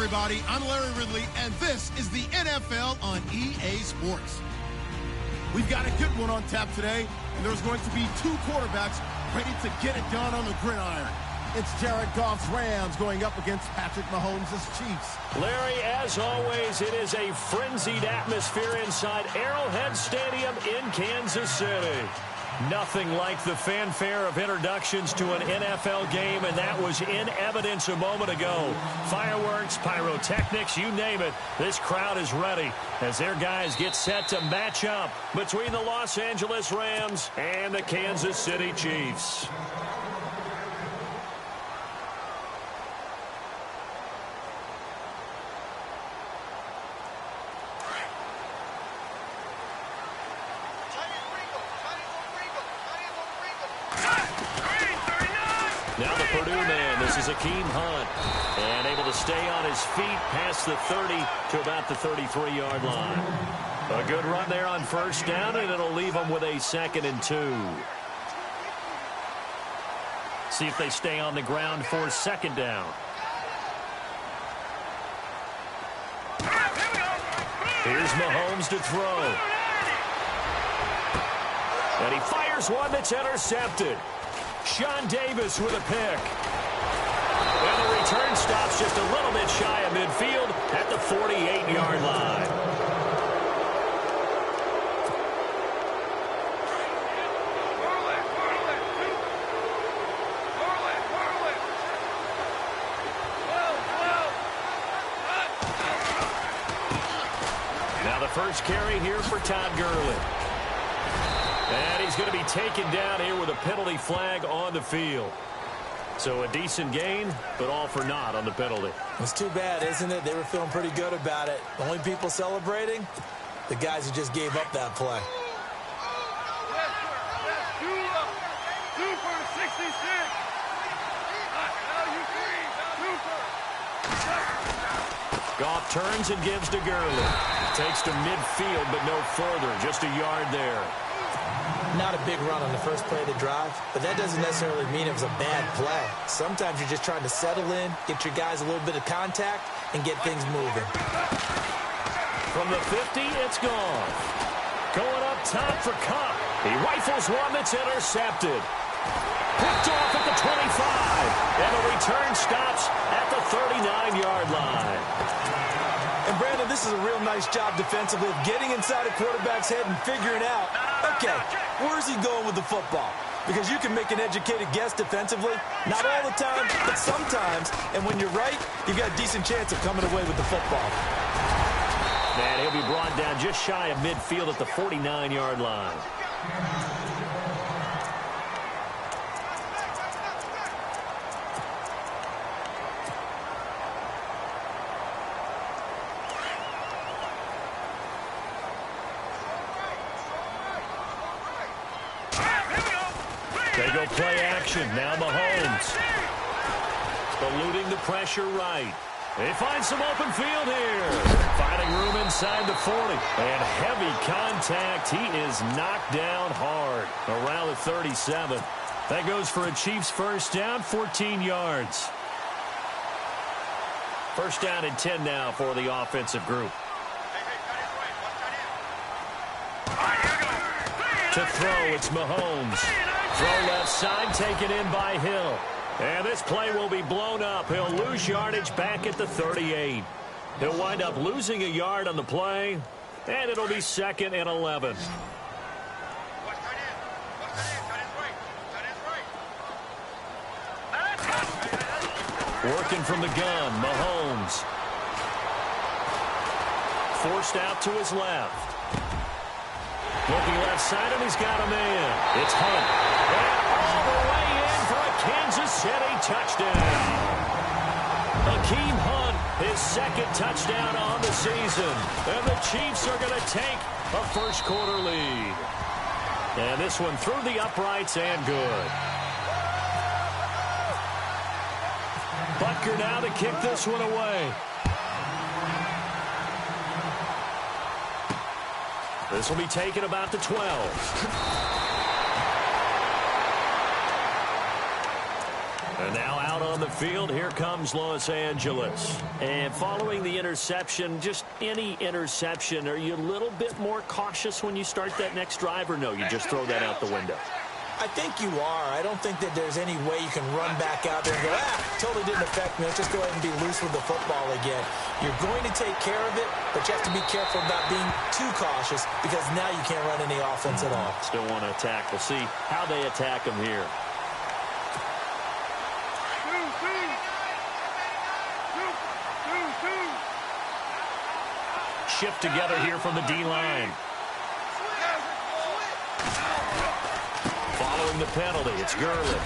everybody. I'm Larry Ridley, and this is the NFL on EA Sports. We've got a good one on tap today, and there's going to be two quarterbacks ready to get it done on the gridiron. It's Jared Goff's Rams going up against Patrick Mahomes' Chiefs. Larry, as always, it is a frenzied atmosphere inside Arrowhead Stadium in Kansas City. Nothing like the fanfare of introductions to an NFL game, and that was in evidence a moment ago. Fireworks, pyrotechnics, you name it. This crowd is ready as their guys get set to match up between the Los Angeles Rams and the Kansas City Chiefs. Now the Purdue man, this is Akeem Hunt, and able to stay on his feet past the 30 to about the 33-yard line. A good run there on first down, and it'll leave them with a 2nd and 2. See if they stay on the ground for 2nd down. Here's Mahomes to throw. And he fires one that's intercepted. Sean Davis with a pick. And the return stops just a little bit shy of midfield at the 48-yard line. Now the first carry here for Todd Gurley. And he's going to be taken down here with a penalty flag on the field. So a decent gain, but all for naught on the penalty. It's too bad, isn't it? They were feeling pretty good about it. The only people celebrating, the guys who just gave up that play. Goff turns and gives to Gurley. Takes to midfield, but no further. Just a yard there. Not a big run on the first play of the drive, but that doesn't necessarily mean it was a bad play. Sometimes you're just trying to settle in, get your guys a little bit of contact, and get things moving. From the 50, it's gone. Going up top for Cup. He rifles one that's intercepted. Picked off at the 25. And the return stops at the 39-yard line. And, Brandon, this is a real nice job defensively of getting inside a quarterback's head and figuring out, okay, where's he going with the football? Because you can make an educated guess defensively. Not all the time, but sometimes. And when you're right, you've got a decent chance of coming away with the football. And he'll be brought down just shy of midfield at the 49-yard line. They go play action. Now Mahomes. Eluding the pressure right. They find some open field here. Finding room inside the 40. And heavy contact. He is knocked down hard around the 37. That goes for a Chiefs first down, 14 yards. First down and 10 now for the offensive group. To throw, it's Mahomes. Throw left side, taken in by Hill. And this play will be blown up. He'll lose yardage back at the 38. He'll wind up losing a yard on the play, and it'll be 2nd and 11. Working from the gun, Mahomes. Forced out to his left. Looking left side, and he's got a man. It's Hunt. And all the way in for a Kansas City touchdown. Akeem Hunt, his 2nd touchdown on the season. And the Chiefs are going to take a first-quarter lead. And this one through the uprights and good. Butker now to kick this one away. This will be taken about the 12. And now out on on the field. Here comes Los Angeles. And following the interception, just any interception, are you a little bit more cautious when you start that next drive, or no, you just throw that out the window? I think you are. I don't think that there's any way you can run back out there and go, totally didn't affect me. Let's just go ahead and be loose with the football again. You're going to take care of it, but you have to be careful about being too cautious because now you can't run any offense at all. Still want to attack. We'll see how they attack them here. Shift together here from the D-line. Following the penalty, it's Gurley.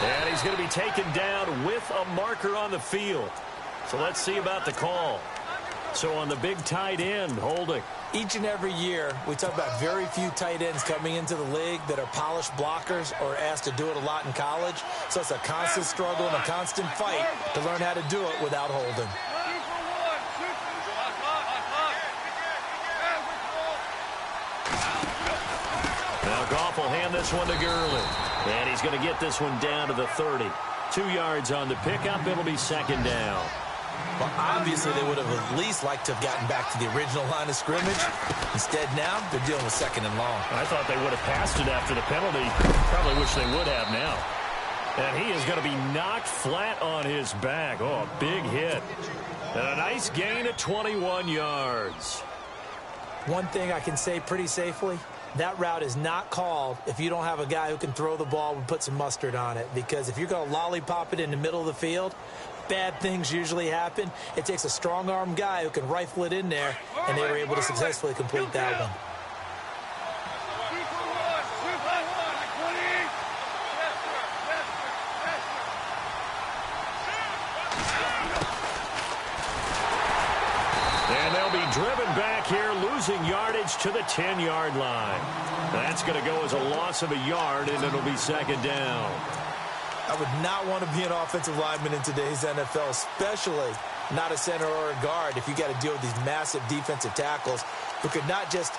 And he's going to be taken down with a marker on the field. So let's see about the call. So on the big tight end, holding. Each and every year, we talk about very few tight ends coming into the league that are polished blockers or asked to do it a lot in college. So it's a constant struggle and a constant fight to learn how to do it without holding. Now Goff will hand this one to Gurley. And he's going to get this one down to the 30. 2 yards on the pickup. It'll be second down. Well, obviously, they would have at least liked to have gotten back to the original line of scrimmage. Instead, now, they're dealing with second and long. I thought they would have passed it after the penalty. Probably wish they would have now. And he is going to be knocked flat on his back. Oh, a big hit. And a nice gain of 21 yards. One thing I can say pretty safely, that route is not called if you don't have a guy who can throw the ball and put some mustard on it. Because if you're going to lollipop it in the middle of the field, bad things usually happen. It takes a strong-arm guy who can rifle it in there, and they were able to successfully complete that one. And they'll be driven back here, losing yardage to the 10-yard line. That's going to go as a loss of a yard, and it'll be second down. I would not want to be an offensive lineman in today's NFL, especially not a center or a guard, if you got to deal with these massive defensive tackles who could not just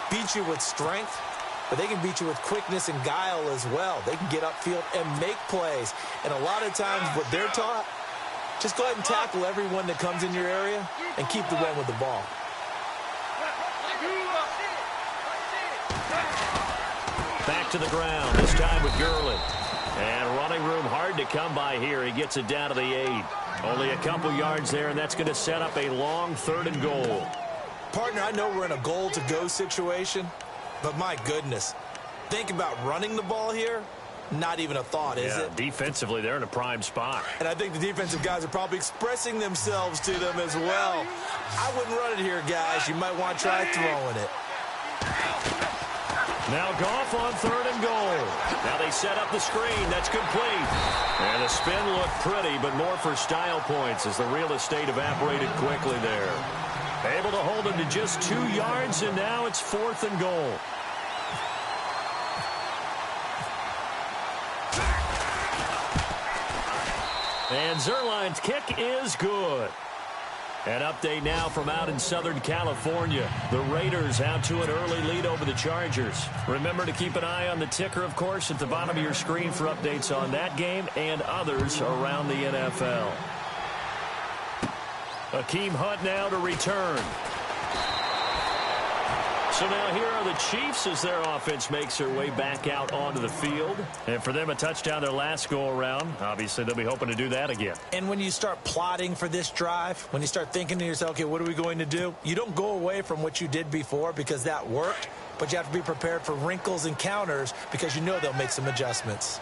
beat you with strength, but they can beat you with quickness and guile as well. They can get upfield and make plays. And a lot of times what they're taught, just go ahead and tackle everyone that comes in your area and keep the run with the ball. Back to the ground, this time with Gurley. And running room hard to come by here. He gets it down to the 8. Only a couple yards there, and that's going to set up a long 3rd and goal. Partner, I know we're in a goal-to-go situation, but my goodness, think about running the ball here. Not even a thought, is it? Defensively, they're in a prime spot. And I think the defensive guys are probably expressing themselves to them as well. I wouldn't run it here, guys. You might want to try throwing it. Now Goff on 3rd and goal. Now they set up the screen. That's complete. And the spin looked pretty, but more for style points as the real estate evaporated quickly there. Able to hold him to just 2 yards, and now it's 4th and goal. And Zerline's kick is good. An update now from out in Southern California. The Raiders out to an early lead over the Chargers. Remember to keep an eye on the ticker, of course, at the bottom of your screen for updates on that game and others around the NFL. Akeem Hunt now to return. So now here are the Chiefs as their offense makes their way back out onto the field. And for them, a touchdown their last go-around. Obviously, they'll be hoping to do that again. And when you start plotting for this drive, when you start thinking to yourself, okay, what are we going to do? You don't go away from what you did before because that worked, but you have to be prepared for wrinkles and counters because you know they'll make some adjustments.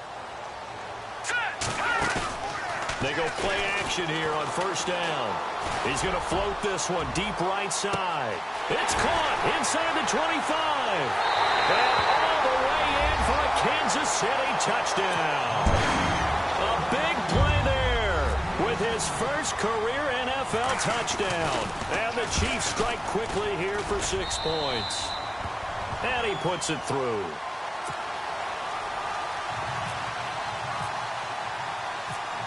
They go play action here on 1st down. He's going to float this one deep right side. It's caught inside the 25. And all the way in for a Kansas City touchdown. A big play there with his first career NFL touchdown. And the Chiefs strike quickly here for 6 points. And he puts it through.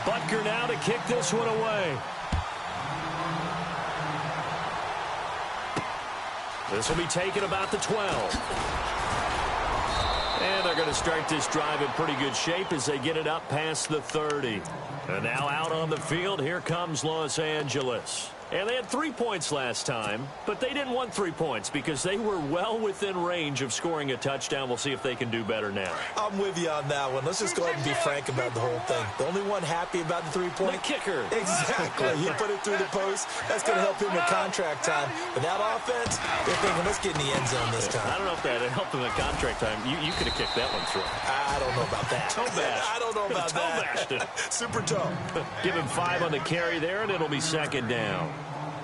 Butker now to kick this one away. This will be taken about the 12. And they're going to start this drive in pretty good shape as they get it up past the 30. And now out on the field, here comes Los Angeles. And they had 3 points last time, but they didn't want 3 points because they were well within range of scoring a touchdown. We'll see if they can do better now. I'm with you on that one. Let's just go ahead and be frank about the whole thing. The only one happy about the 3-point? The kicker. Exactly. He put it through the post. That's going to help him in contract time. But that offense, they're thinking, let's get in the end zone this time. I don't know if that helped him in contract time. You could have kicked that one through. I don't know about that. Toe bash. I don't know about that. Bashed it. Super toe. Give him 5 on the carry there, and it'll be second down.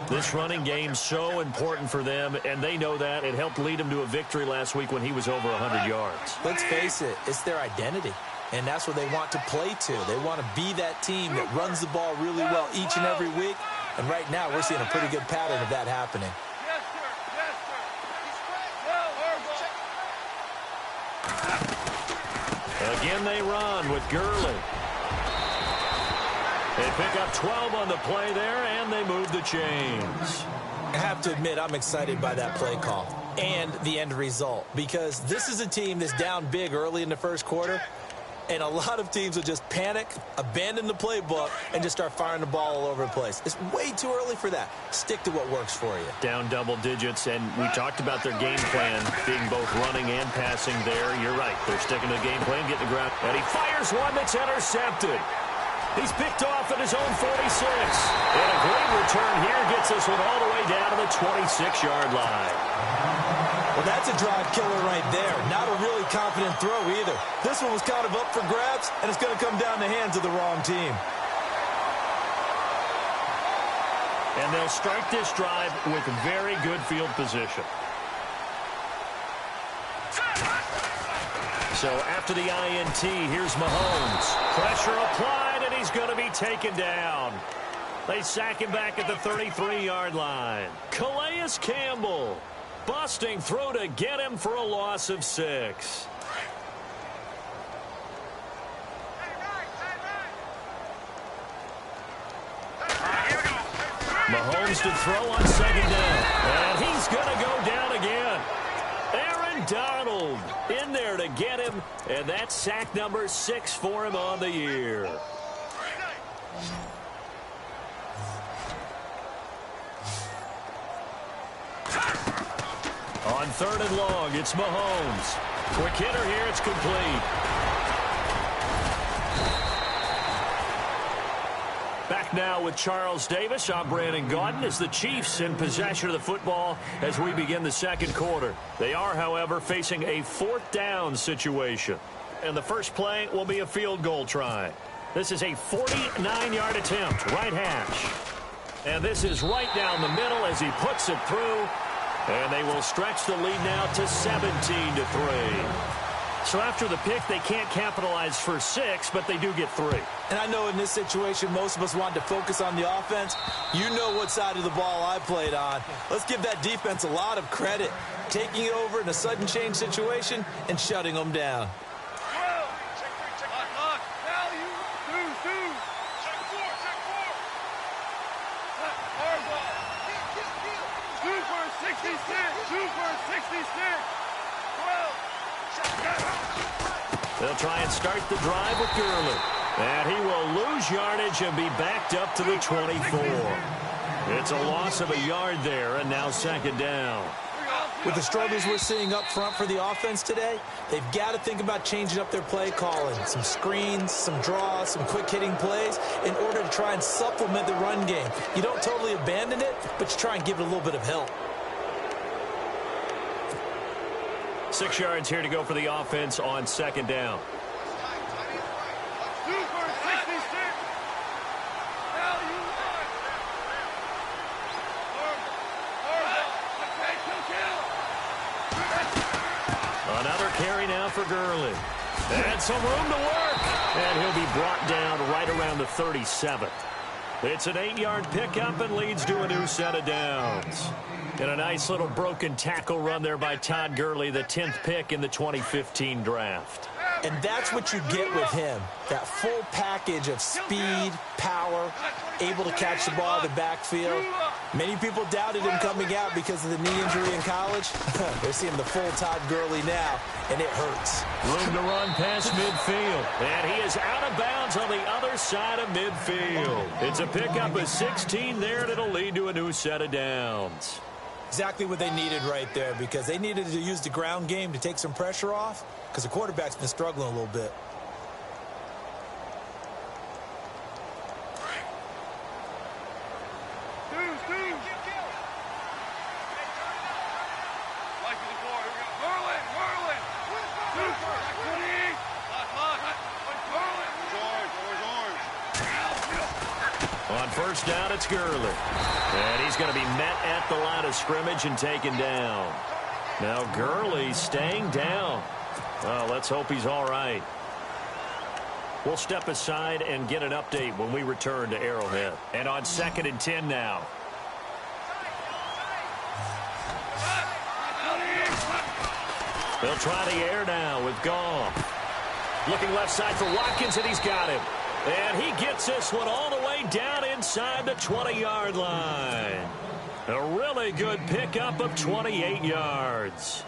This running game's so important for them, and they know that. It helped lead him to a victory last week when he was over 100 yards. Let's face it, it's their identity, and that's what they want to play to. They want to be that team that runs the ball really well each and every week, and right now we're seeing a pretty good pattern of that happening. Again, they run with Gurley. They pick up 12 on the play there, and they move the chains. I have to admit, I'm excited by that play call and the end result because this is a team that's down big early in the first quarter, and a lot of teams will just panic, abandon the playbook, and just start firing the ball all over the place. It's way too early for that. Stick to what works for you. Down double digits, and we talked about their game plan being both running and passing there. You're right. They're sticking to the game plan, getting the ground. And he fires one that's intercepted. He's picked off at his own 46. And a great return here gets this one all the way down to the 26-yard line. Well, that's a drive killer right there. Not a really confident throw either. This one was kind of up for grabs, and it's going to come down the hands of the wrong team. And they'll start this drive with very good field position. So after the INT, here's Mahomes. Pressure applied, and he's going to be taken down. They sack him back at the 33-yard line. Calais Campbell busting through to get him for a loss of 6. Mahomes to throw on second down. And he's going to go down again. Aaron Donald in there to get him. And that's sack number 6 for him on the year. On 3rd and long, it's Mahomes. Quick hitter here, it's complete. Back now with Charles Davis. I'm Brandon Gaudin as the Chiefs in possession of the football as we begin the second quarter. They are, however, facing a 4th down situation. And the first play will be a field goal try. This is a 49-yard attempt, right hash. And this is right down the middle as he puts it through. And they will stretch the lead now to 17-3. So after the pick, they can't capitalize for 6, but they do get 3. And I know in this situation, most of us want to focus on the offense. You know what side of the ball I played on. Let's give that defense a lot of credit. Taking it over in a sudden change situation and shutting them down. They'll try and start the drive with Gurley. And he will lose yardage and be backed up to the 24. It's a loss of a yard there, and now second down. With the struggles we're seeing up front for the offense today, they've got to think about changing up their play calling. Some screens, some draws, some quick-hitting plays in order to try and supplement the run game. You don't totally abandon it, but you try and give it a little bit of help. 6 yards here to go for the offense on second down. Another carry now for Gurley. And some room to work. And he'll be brought down right around the 37. It's an 8-yard pickup and leads to a new set of downs. And a nice little broken tackle run there by Todd Gurley, the 10th pick in the 2015 draft. And that's what you get with him, that full package of speed, power, able to catch the ball in the backfield. Many people doubted him coming out because of the knee injury in college. They're seeing the full Todd Gurley now, and it hurts. Room to run past midfield, and he is out of bounds on the other side of midfield. It's a pickup of 16 there, and it'll lead to a new set of downs. Exactly what they needed right there, because they needed to use the ground game to take some pressure off, because the quarterback's been struggling a little bit. On first down, it's Gurley. And he's going to be met at the line of scrimmage and taken down. Now Gurley staying down. Well, let's hope he's all right. We'll step aside and get an update when we return to Arrowhead. And on 2nd and 10 now. They'll try the air now with Goff. Looking left side for Watkins, and he's got him. And he gets this one all the way down inside the 20-yard line. A really good pickup of 28 yards.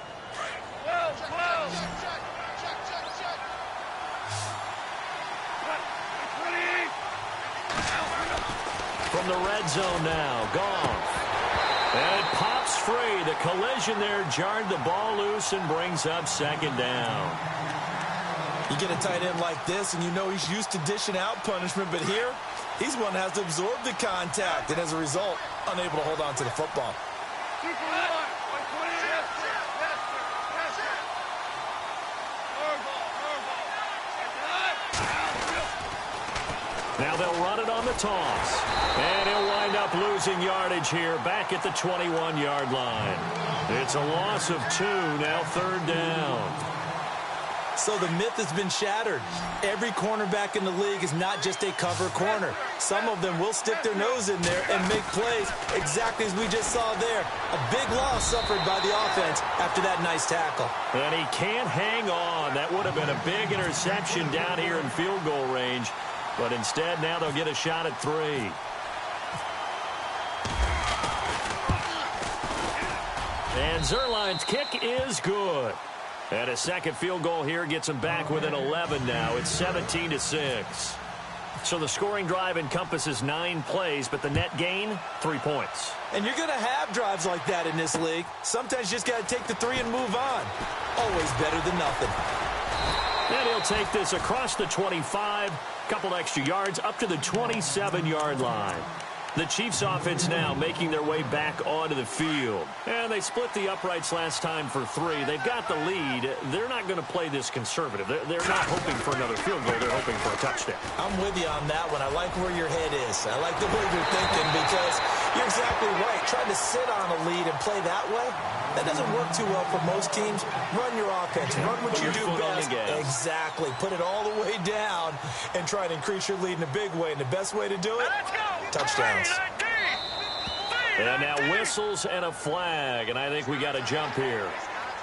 From the red zone now, Goff. And it pops free. The collision there jarred the ball loose and brings up 2nd down. You get a tight end like this, and you know he's used to dishing out punishment, but here, he's one that has to absorb the contact, and as a result, unable to hold on to the football. Now they'll run it on the toss. And he'll wind up losing yardage here back at the 21-yard line. It's a loss of 2, now 3rd down. So the myth has been shattered. Every cornerback in the league is not just a cover corner. Some of them will stick their nose in there and make plays exactly as we just saw there. A big loss suffered by the offense after that nice tackle. And he can't hang on. That would have been a big interception down here in field goal range. But instead, now they'll get a shot at 3. And Zerline's kick is good. And a second field goal here gets him back within 11 now. It's 17-6. So the scoring drive encompasses 9 plays, but the net gain, 3 points. And you're going to have drives like that in this league. Sometimes you just got to take the 3 and move on. Always better than nothing. And he'll take this across the 25, couple extra yards, up to the 27-yard line. The Chiefs offense now making their way back onto the field. And they split the uprights last time for 3. They've got the lead. They're not going to play this conservative. They're not hoping for another field goal. They're hoping for a touchdown. I'm with you on that one. I like where your head is. I like the way you're thinking because you're exactly right. Trying to sit on a lead and play that way, that doesn't work too well for most teams. Run your offense. Run what you do best. Exactly. Put it all the way down and try to increase your lead in a big way. And the best way to do it, touchdowns. And now whistles and a flag, and I think we got a jump here.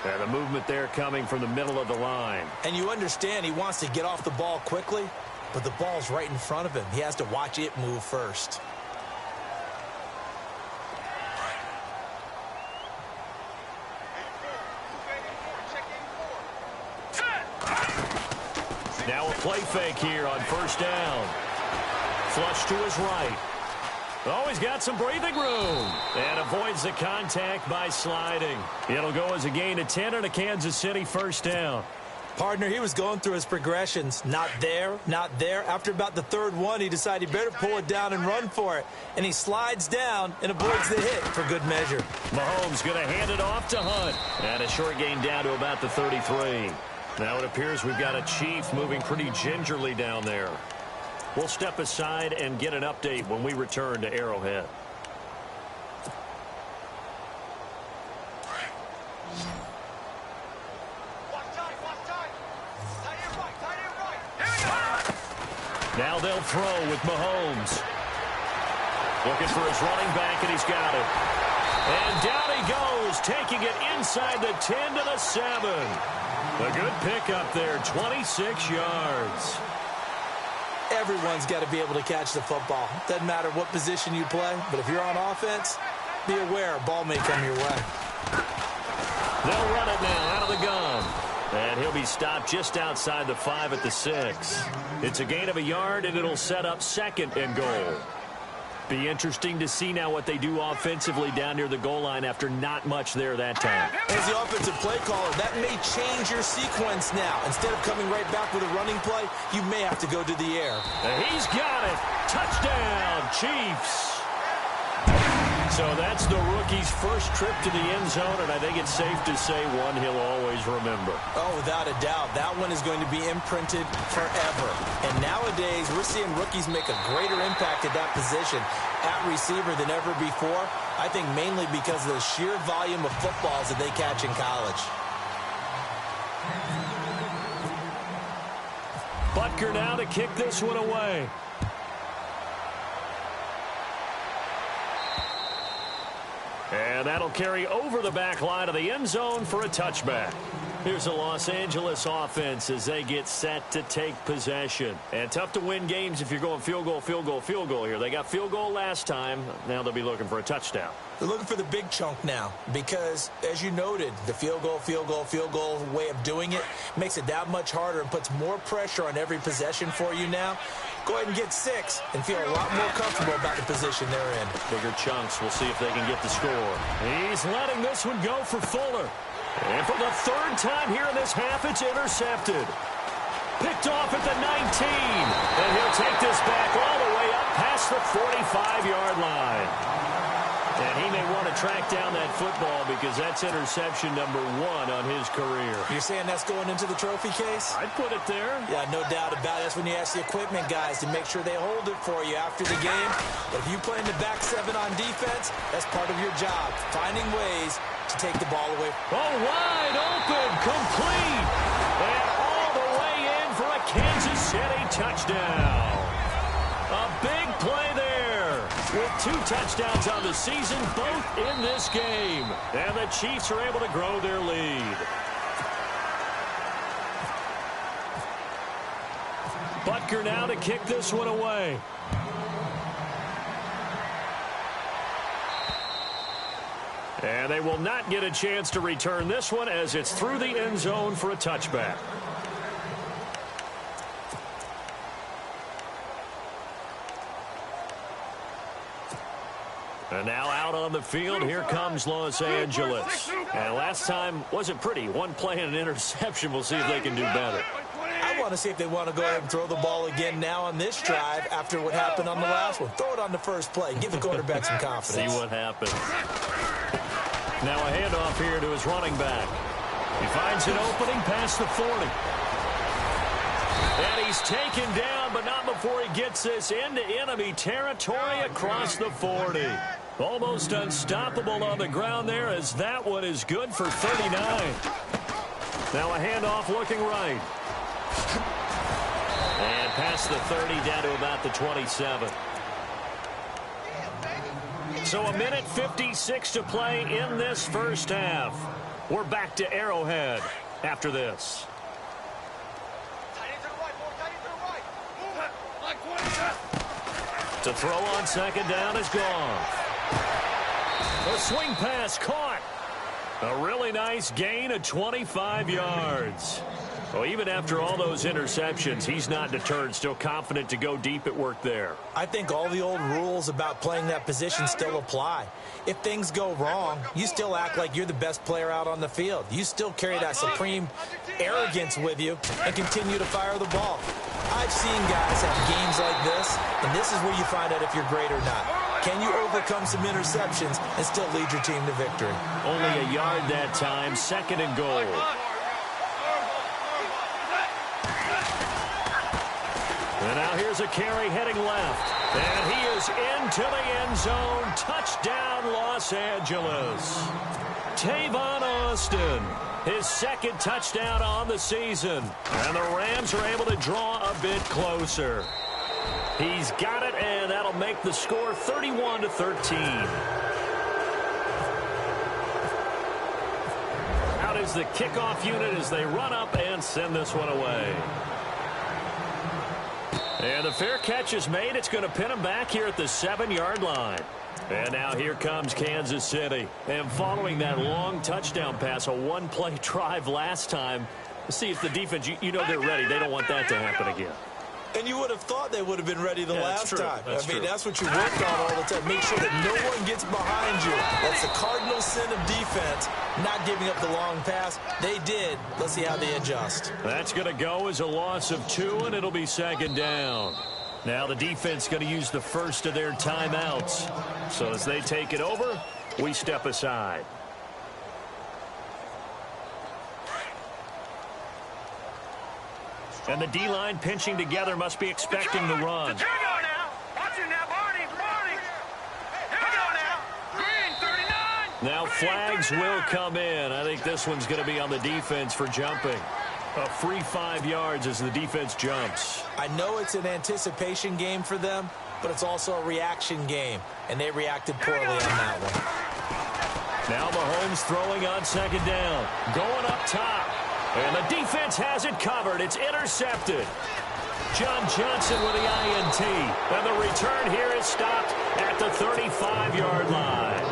And the movement there coming from the middle of the line. And you understand he wants to get off the ball quickly, but the ball's right in front of him. He has to watch it move first. Now a play fake here on first down. Flush to his right. Oh, he's got some breathing room. And avoids the contact by sliding. It'll go as a gain of 10 and a Kansas City first down. Partner, he was going through his progressions. Not there, not there. After about the 3rd one, he decided he better pull it down and run for it. And he slides down and avoids the hit for good measure. Mahomes going to hand it off to Hunt. And a short gain down to about the 33. Now it appears we've got a Chief moving pretty gingerly down there. We'll step aside and get an update when we return to Arrowhead. Now they'll throw with Mahomes. Looking for his running back, and he's got it. And down he goes, taking it inside the 10 to the 7. A good pickup there, 26 yards. Everyone's got to be able to catch the football. Doesn't matter what position you play, but if you're on offense, be aware a ball may come your way. They'll run it now out of the gun. And he'll be stopped just outside the 5 at the 6. It's a gain of a yard, and it'll set up 2nd and goal. Be interesting to see now what they do offensively down near the goal line after not much there that time. As the offensive play caller, that may change your sequence now. Instead of coming right back with a running play, you may have to go to the air. And he's got it. Touchdown, Chiefs. So that's the rookie's first trip to the end zone, and I think it's safe to say one he'll always remember. Oh, without a doubt. That one is going to be imprinted forever. And nowadays, we're seeing rookies make a greater impact at that position at receiver than ever before. I think mainly because of the sheer volume of footballs that they catch in college. Butker now to kick this one away. And that'll carry over the back line of the end zone for a touchback. Here's a Los Angeles offense as they get set to take possession. And tough to win games if you're going field goal, field goal, field goal here. They got field goal last time. Now they'll be looking for a touchdown. They're looking for the big chunk now because, as you noted, the field goal way of doing it makes it that much harder and puts more pressure on every possession for you now. Go ahead and get 6 and feel a lot more comfortable about the position they're in. Bigger chunks. We'll see if they can get the score. He's letting this one go for Fuller. And for the 3rd time here in this half, it's intercepted. Picked off at the 19. And he'll take this back all the way up past the 45-yard line. And he may want to track down that football because that's interception number 1 on his career. You're saying that's going into the trophy case? I'd put it there. Yeah, no doubt about it. That's when you ask the equipment guys to make sure they hold it for you after the game. But if you play in the back 7 on defense, that's part of your job, finding ways to take the ball away. Oh, wide open, complete. And all the way in for a Kansas City touchdown. A big play there with 2 touchdowns on the season, both in this game. And the Chiefs are able to grow their lead. Butker now to kick this one away. And they will not get a chance to return this one as it's through the end zone for a touchback. And now out on the field, here comes Los Angeles. And last time wasn't pretty. 1 play and an interception. We'll see if they can do better. I want to see if they want to go ahead and throw the ball again now on this drive after what happened on the last one. Throw it on the first play. Give the quarterback some confidence. See what happens. Now a handoff here to his running back. He finds an opening past the 40. And he's taken down, but not before he gets this into enemy territory across the 40. Almost unstoppable on the ground there as that one is good for 39. Now a handoff looking right. And past the 30 down to about the 27. So a minute 56 to play in this first half. We're back to Arrowhead after this. To throw on second down is gone. A swing pass caught. A really nice gain of 25 yards. Well, even after all those interceptions, he's not deterred, still confident to go deep at work there. I think all the old rules about playing that position still apply. If things go wrong, you still act like you're the best player out on the field. You still carry that supreme arrogance with you and continue to fire the ball. I've seen guys have games like this, and this is where you find out if you're great or not. Can you overcome some interceptions and still lead your team to victory? Only a yard that time, second and goal. And now here's a carry heading left. And he is into the end zone. Touchdown, Los Angeles. Tavon Austin, his 2nd touchdown on the season. And the Rams are able to draw a bit closer. He's got it, and that'll make the score 31-13. is the kickoff unit as they run up and send this one away. And the fair catch is made. It's going to pin him back here at the 7-yard line. And now here comes Kansas City. And following that long touchdown pass, a one-play drive last time, see if the defense, you know they're ready. They don't want that to happen again. And you would have thought they would have been ready the last time. That's what you work on all the time. Make sure that no one gets behind you. That's the cardinal sin of defense, not giving up the long pass. They did. Let's see how they adjust. That's going to go as a loss of 2, and it'll be second down. Now the defense going to use the first of their timeouts. So as they take it over, we step aside. And the D-line pinching together must be expecting the run. Now flags will come in. I think this one's going to be on the defense for jumping. A free 5 yards as the defense jumps. I know it's an anticipation game for them, but it's also a reaction game, and they reacted poorly on that one. Now Mahomes throwing on second down. Going up top. And the defense has it covered. It's intercepted. John Johnson with the INT. And the return here is stopped at the 35-yard line.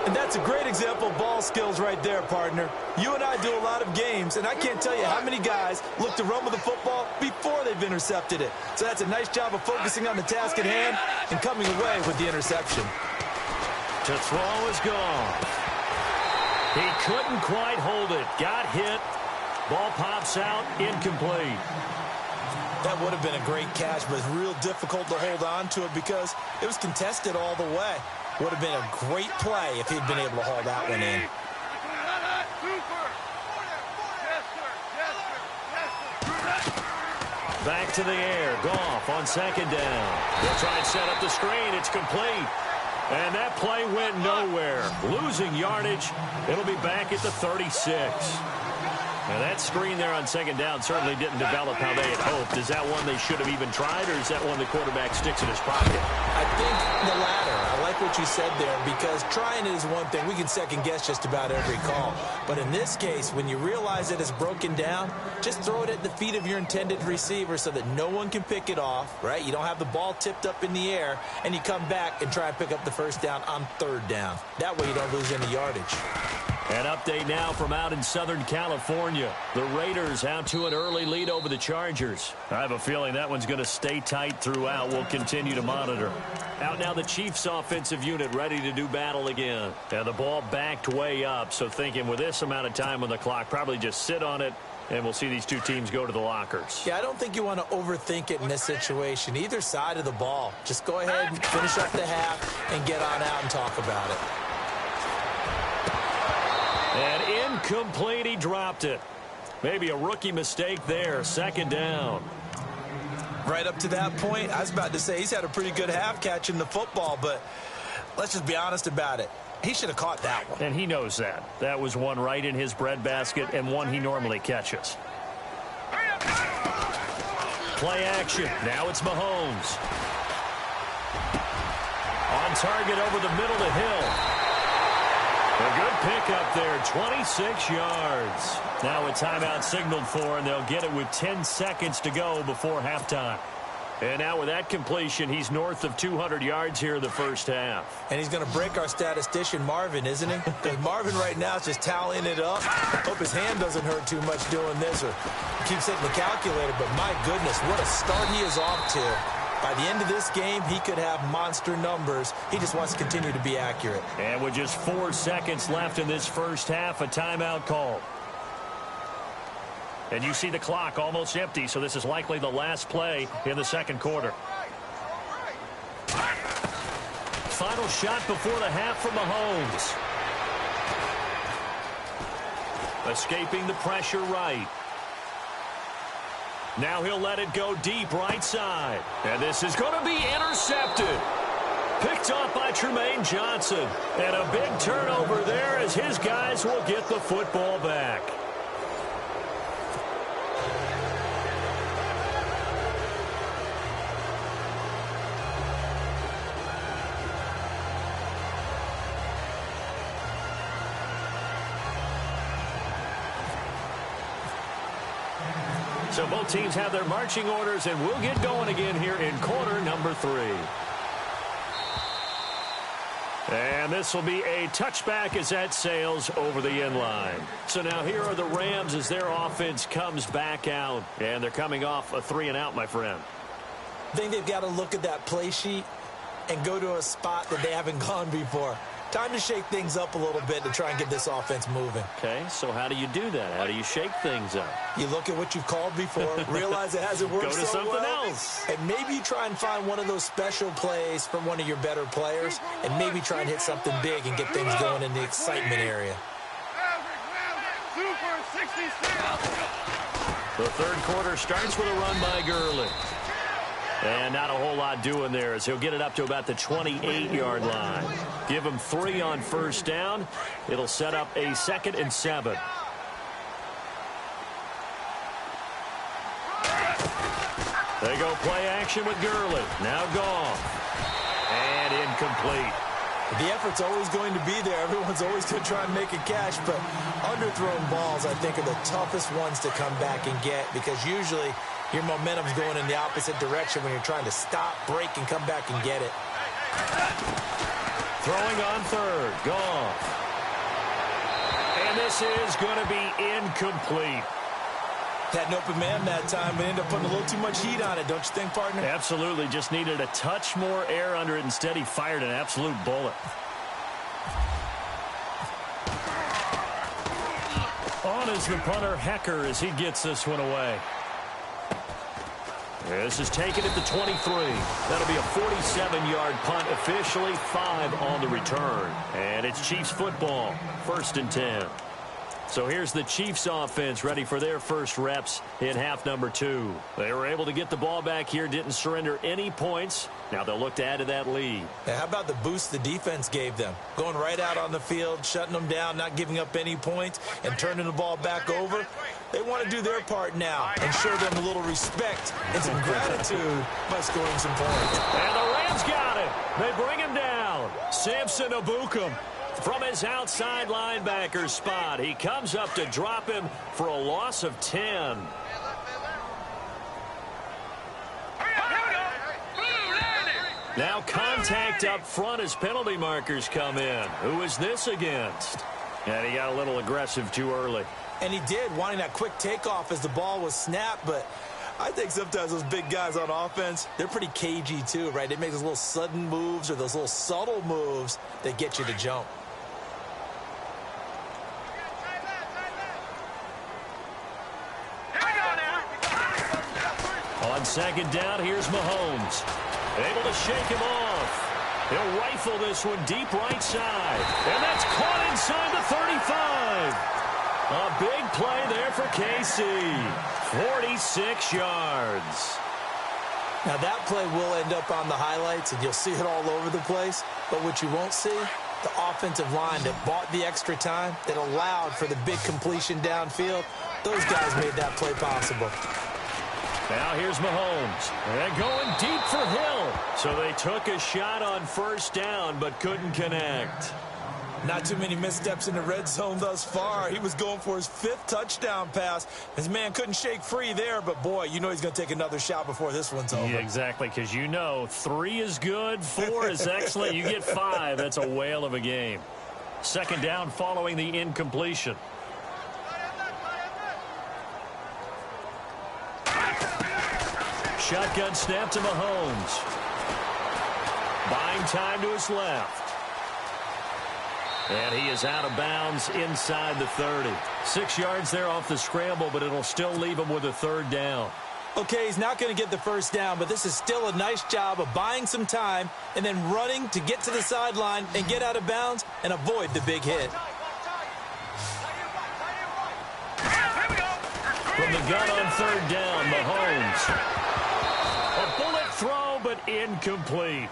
And that's a great example of ball skills right there, partner. You and I do a lot of games, and I can't tell you how many guys look to run with the football before they've intercepted it. So that's a nice job of focusing on the task at hand and coming away with the interception. To throw is gone. He couldn't quite hold it. Got hit. Ball pops out. Incomplete. That would have been a great catch, but it's real difficult to hold on to it because it was contested all the way. Would have been a great play if he'd been able to haul that one in. Back to the air. Goff on second down. They'll try and set up the screen. It's complete. And that play went nowhere. Losing yardage. It'll be back at the 36. Now that screen there on second down certainly didn't develop how they had hoped. Is that one they should have even tried, or is that one the quarterback sticks in his pocket? I think the latter. I like what you said there, because trying it is one thing. We can second guess just about every call. But in this case, when you realize that it's broken down, just throw it at the feet of your intended receiver so that no one can pick it off, right? You don't have the ball tipped up in the air, and you come back and try and pick up the first down on third down. That way you don't lose any yardage. An update now from out in Southern California. The Raiders out to an early lead over the Chargers. I have a feeling that one's going to stay tight throughout. We'll continue to monitor. Out now the Chiefs offensive unit ready to do battle again. And the ball backed way up, so thinking with this amount of time on the clock, probably just sit on it, and we'll see these two teams go to the lockers. Yeah, I don't think you want to overthink it in this situation. Either side of the ball. Just go ahead and finish up the half and get on out and talk about it. And incomplete, he dropped it. Maybe a rookie mistake there, second down. Right up to that point, I was about to say he's had a pretty good half catching the football, but let's just be honest about it. He should have caught that one. And he knows that. That was one right in his breadbasket and one he normally catches. Play action. Now it's Mahomes. On target over the middle to Hill. A good pickup there, 26 yards. Now a timeout signaled for, and they'll get it with 10 seconds to go before halftime. And now with that completion, he's north of 200 yards here in the first half. And he's going to break our statistician, Marvin, isn't he? Because Marvin right now is just tallying it up. Hope his hand doesn't hurt too much doing this or keeps hitting the calculator. But my goodness, what a start he is off to. By the end of this game, he could have monster numbers. He just wants to continue to be accurate. And with just 4 seconds left in this first half, a timeout called. And you see the clock almost empty, so this is likely the last play in the second quarter. Final shot before the half from Mahomes. Escaping the pressure right. Now he'll let it go deep right side. And this is going to be intercepted. Picked off by Tremaine Johnson. And a big turnover there as his guys will get the football back. So both teams have their marching orders, and we'll get going again here in quarter number 3. And this will be a touchback as that sails over the end line. So now here are the Rams as their offense comes back out. And they're coming off a 3-and-out, my friend. I think they've got to look at that play sheet and go to a spot that they haven't gone before. Time to shake things up a little bit to try and get this offense moving. Okay, so how do you do that? How do you shake things up? You look at what you've called before, realize it hasn't worked Go to so something well, else. and maybe you try and find one of those special plays from one of your better players, and maybe try and hit something big and get things going in the excitement area. The third quarter starts with a run by Gurley. And not a whole lot doing there as he'll get it up to about the 28-yard line. Give him 3 on first down. It'll set up a 2nd and 7. They go play action with Gurley. Now gone. And incomplete. The effort's always going to be there. Everyone's always going to try and make a catch, but underthrown balls, I think, are the toughest ones to come back and get because usually your momentum's going in the opposite direction when you're trying to stop, break, and come back and get it. Throwing on third. Gone. And this is going to be incomplete. Had an open man that time, but ended up putting a little too much heat on it, don't you think, partner? Absolutely. Just needed a touch more air under it. Instead, he fired an absolute bullet. On is the punter, Hecker, as he gets this one away. This is taken at the 23. That'll be a 47-yard punt, officially 5 on the return. And it's Chiefs football, 1st and 10. So here's the Chiefs offense ready for their first reps in half number 2. They were able to get the ball back here, didn't surrender any points. Now they'll look to add to that lead. Yeah, how about the boost the defense gave them? Going right out on the field, shutting them down, not giving up any points, and turning the ball back over. They want to do their part now and show them a little respect and some gratitude by scoring some points. And the Rams got it. They bring him down. Samson Ebukam from his outside linebacker spot. He comes up to drop him for a loss of 10. Now contact up front as penalty markers come in. Who is this against? And he got a little aggressive too early. And he did, wanting that quick takeoff as the ball was snapped, but I think sometimes those big guys on offense, they're pretty cagey too, right? They make those little sudden moves or those little subtle moves that get you to jump. On 2nd down, here's Mahomes. Able to shake him off. He'll rifle this one deep right side. And that's caught inside the 35. A big play there for KC. 46 yards. Now that play will end up on the highlights, and you'll see it all over the place. But what you won't see, the offensive line that bought the extra time, that allowed for the big completion downfield, those guys made that play possible. Now here's Mahomes. And going deep for Hill. So they took a shot on first down, but couldn't connect. Not too many missteps in the red zone thus far. He was going for his 5th touchdown pass. His man couldn't shake free there, but boy, you know he's going to take another shot before this one's over. Yeah, exactly, because you know 3 is good, 4 is excellent. You get 5. That's a whale of a game. 2nd down following the incompletion. Shotgun snap to Mahomes. Buying time to his left. And he is out of bounds inside the 30. 6 yards there off the scramble, but it'll still leave him with a 3rd down. Okay, he's not going to get the first down, but this is still a nice job of buying some time and then running to get to the sideline and get out of bounds and avoid the big hit. From the gun on 3rd down, Mahomes. A bullet throw, but incomplete.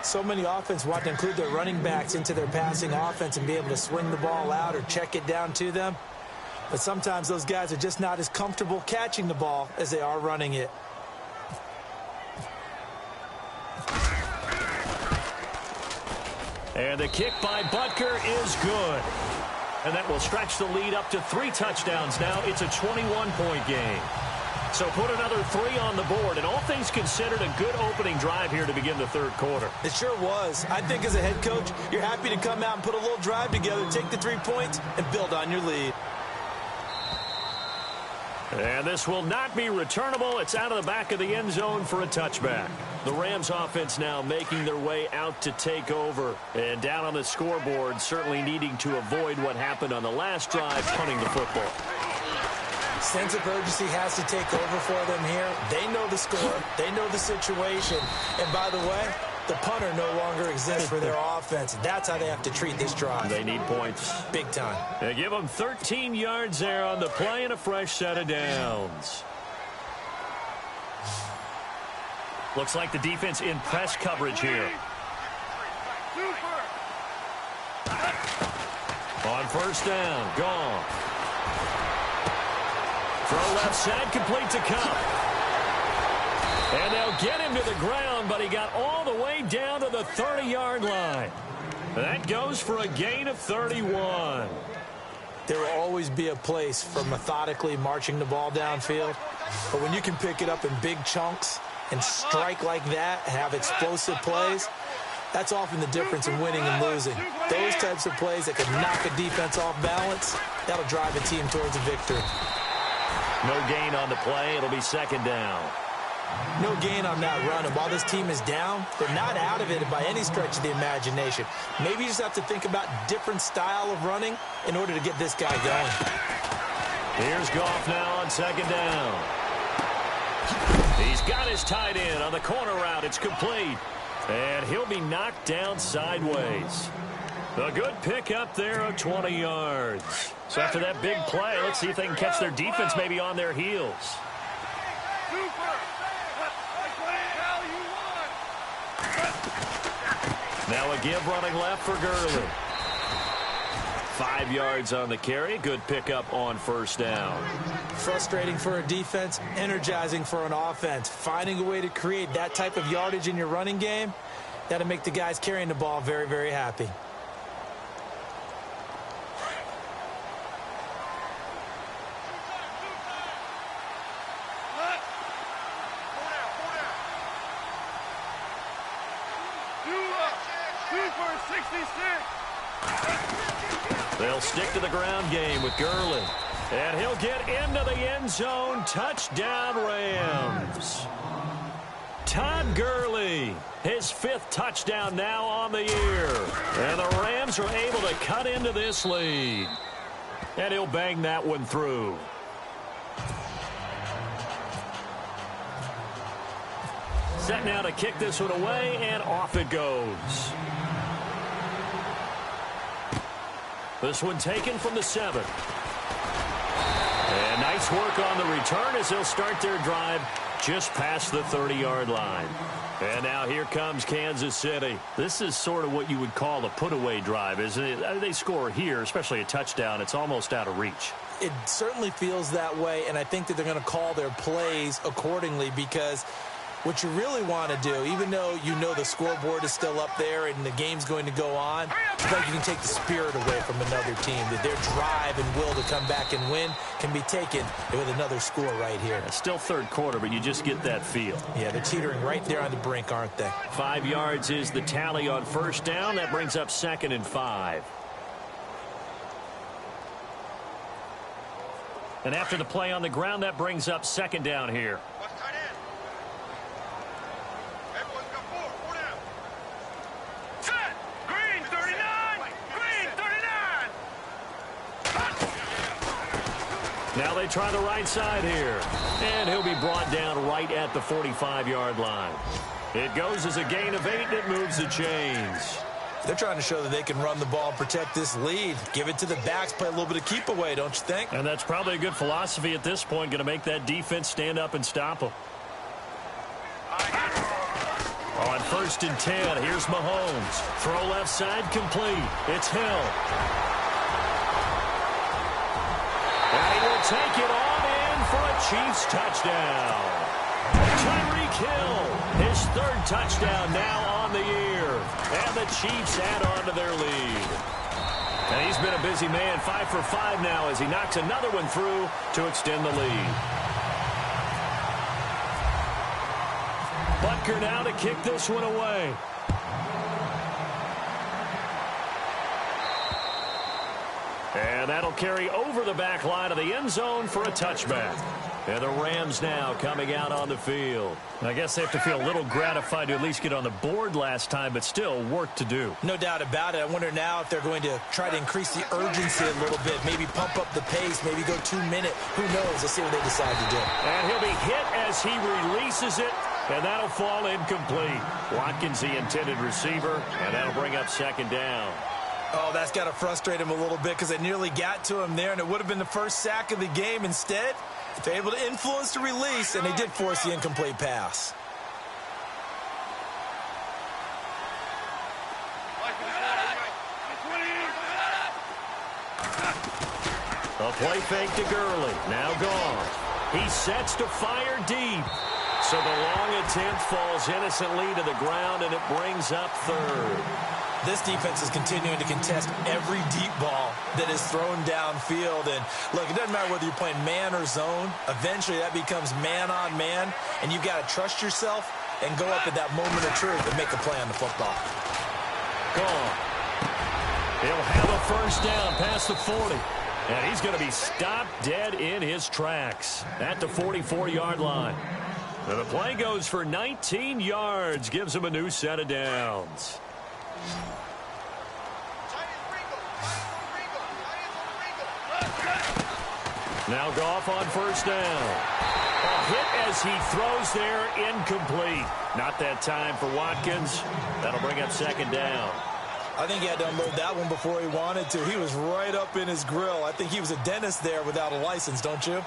So many offense want to include their running backs into their passing offense and be able to swing the ball out or check it down to them. But sometimes those guys are just not as comfortable catching the ball as they are running it. And the kick by Butker is good. And that will stretch the lead up to 3 touchdowns now. It's a 21-point game. So put another 3 on the board, and all things considered, a good opening drive here to begin the third quarter. It sure was. I think as a head coach, you're happy to come out and put a little drive together, take the 3 points, and build on your lead. And this will not be returnable. It's out of the back of the end zone for a touchback. The Rams offense now making their way out to take over. And down on the scoreboard, certainly needing to avoid what happened on the last drive, punting the football. Sense of urgency has to take over for them here. They know the score. They know the situation. And by the way, the punter no longer exists for their offense. That's how they have to treat this drive. They need points. Big time. They give them 13 yards there on the play and a fresh set of downs. Looks like the defense in press coverage here. On first down, gone. Throw left side, complete to Cup. And they'll get him to the ground, but he got all the way down to the 30-yard line. That goes for a gain of 31. There will always be a place for methodically marching the ball downfield. But when you can pick it up in big chunks and strike like that, have explosive plays, that's often the difference in winning and losing. Those types of plays that can knock a defense off balance, that'll drive a team towards a victory. No gain on the play. It'll be second down. No gain on that run. And while this team is down, they're not out of it by any stretch of the imagination. Maybe you just have to think about different style of running in order to get this guy going. Here's Goff now on second down. He's got his tight end on the corner route. It's complete. And he'll be knocked down sideways. A good pick up there of 20 yards. So after that big play, let's see if they can catch their defense maybe on their heels. Now a give running left for Gurley. 5 yards on the carry. Good pickup on first down. Frustrating for a defense, energizing for an offense. Finding a way to create that type of yardage in your running game, that'll make the guys carrying the ball very, very happy. They'll stick to the ground game with Gurley. And he'll get into the end zone. Touchdown, Rams. Todd Gurley, his 5th touchdown now on the year. And the Rams are able to cut into this lead. And he'll bang that one through. Set now to kick this one away, and off it goes. This one taken from the 7. And nice work on the return as they'll start their drive just past the 30-yard line. And now here comes Kansas City. This is sort of what you would call a put-away drive, isn't it? They score here, especially a touchdown. It's almost out of reach. It certainly feels that way, and I think that they're going to call their plays accordingly because what you really want to do, even though you know the scoreboard is still up there and the game's going to go on, it's like you can take the spirit away from another team, that their drive and will to come back and win can be taken with another score right here. It's still third quarter, but you just get that feel. Yeah, they're teetering right there on the brink, aren't they? 5 yards is the tally on first down. That brings up 2nd and 5. And after the play on the ground, that brings up 2nd down here. Now they try the right side here. And he'll be brought down right at the 45-yard line. It goes as a gain of 8, and it moves the chains. They're trying to show that they can run the ball and protect this lead. Give it to the backs, play a little bit of keep away, don't you think? And that's probably a good philosophy at this point, going to make that defense stand up and stop them. On 1st and 10, here's Mahomes. Throw left side, complete. It's Hill. And he will take it on in for a Chiefs touchdown. Tyreek Hill, his 3rd touchdown now on the year. And the Chiefs add on to their lead. And he's been a busy man, 5 for 5 now as he knocks another one through to extend the lead. Butker now to kick this one away. And that'll carry over the back line of the end zone for a touchback. And the Rams now coming out on the field. I guess they have to feel a little gratified to at least get on the board last time, but still work to do. No doubt about it. I wonder now if they're going to try to increase the urgency a little bit, maybe pump up the pace, maybe go 2 minute. Who knows? Let's see what they decide to do. And he'll be hit as he releases it, and that'll fall incomplete. Watkins, the intended receiver, and that'll bring up second down. Oh, that's got to frustrate him a little bit because they nearly got to him there, and it would have been the first sack of the game. Instead, they're able to influence the release, and they did force the incomplete pass. A play fake to Gurley. Now gone. He sets to fire deep. So the long attempt falls innocently to the ground, and it brings up third. This defense is continuing to contest every deep ball that is thrown downfield. And, look, it doesn't matter whether you're playing man or zone. Eventually, that becomes man-on-man, and you've got to trust yourself and go up at that moment of truth and make a play on the football. Gone. He'll have a first down past the 40. And he's going to be stopped dead in his tracks at the 44-yard line. And the play goes for 19 yards, gives him a new set of downs. Now Goff on first down. A hit as he throws there, incomplete. Not that time for Watkins. That'll bring up second down. I think he had to unload that one before he wanted to. He was right up in his grill. I think he was a dentist there without a license, don't you?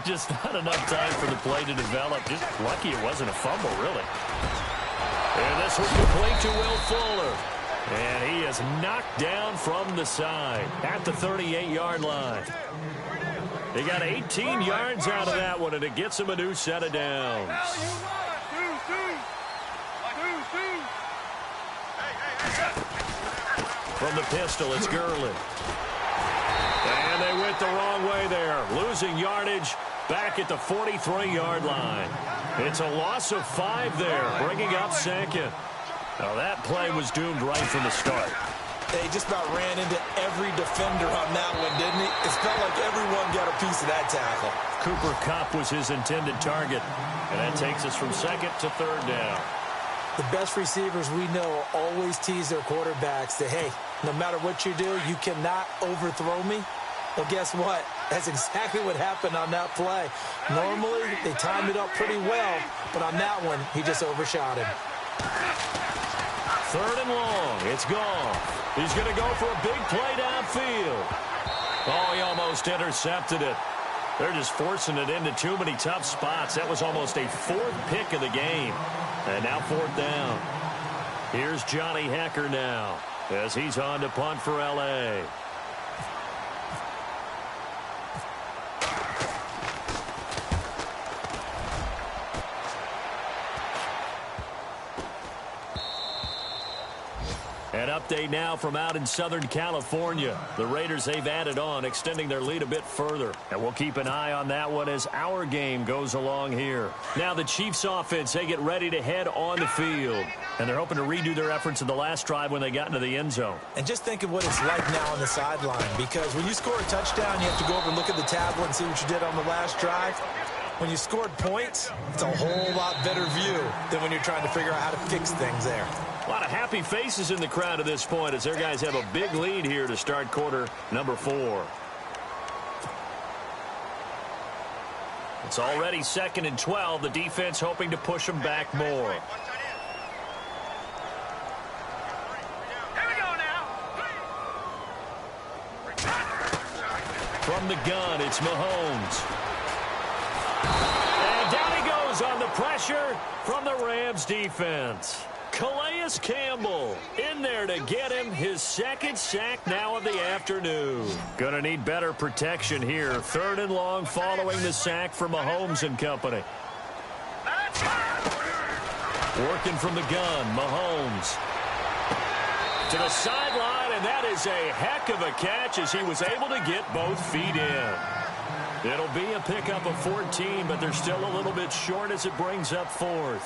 Just not enough time for the play to develop. Just lucky it wasn't a fumble, really. And this was complete to Will Fuller. And he is knocked down from the side at the 38-yard line. They got 18 yards out of that one, and it gets him a new set of downs. From the pistol, it's Gurley. And they went the wrong way there, losing yardage back at the 43-yard line. It's a loss of 5 there, bringing up second. Now, that play was doomed right from the start. They just about ran into every defender on that one, didn't he? It felt like everyone got a piece of that tackle. Cooper Kupp was his intended target, and that takes us from second to third down. The best receivers we know always tease their quarterbacks that, hey, no matter what you do, you cannot overthrow me. Well, guess what? That's exactly what happened on that play. Normally, they timed it up pretty well, but on that one, he just overshot him. Third and long. It's gone. He's going to go for a big play downfield. Oh, he almost intercepted it. They're just forcing it into too many tough spots. That was almost a 4th pick of the game. And now 4th down. Here's Johnny Hecker now as he's on to punt for L.A. An update now from out in Southern California. The Raiders, they've added on, extending their lead a bit further. And we'll keep an eye on that one as our game goes along here. Now the Chiefs offense, they get ready to head on the field. And they're hoping to redo their efforts in the last drive when they got into the end zone. And just think of what it's like now on the sideline. Because when you score a touchdown, you have to go over and look at the tablet and see what you did on the last drive. When you scored points, it's a whole lot better view than when you're trying to figure out how to fix things there. A lot of happy faces in the crowd at this point as their guys have a big lead here to start quarter number 4. It's already 2nd and 12. The defense hoping to push them back more. From the gun, it's Mahomes. And down he goes on the pressure from the Rams defense. Calais Campbell in there to get him his 2nd sack now of the afternoon. Gonna need better protection here. 3rd and long following the sack for Mahomes and company. Working from the gun, Mahomes. To the sideline, and that is a heck of a catch as he was able to get both feet in. It'll be a pickup of 14, but they're still a little bit short as it brings up 4th.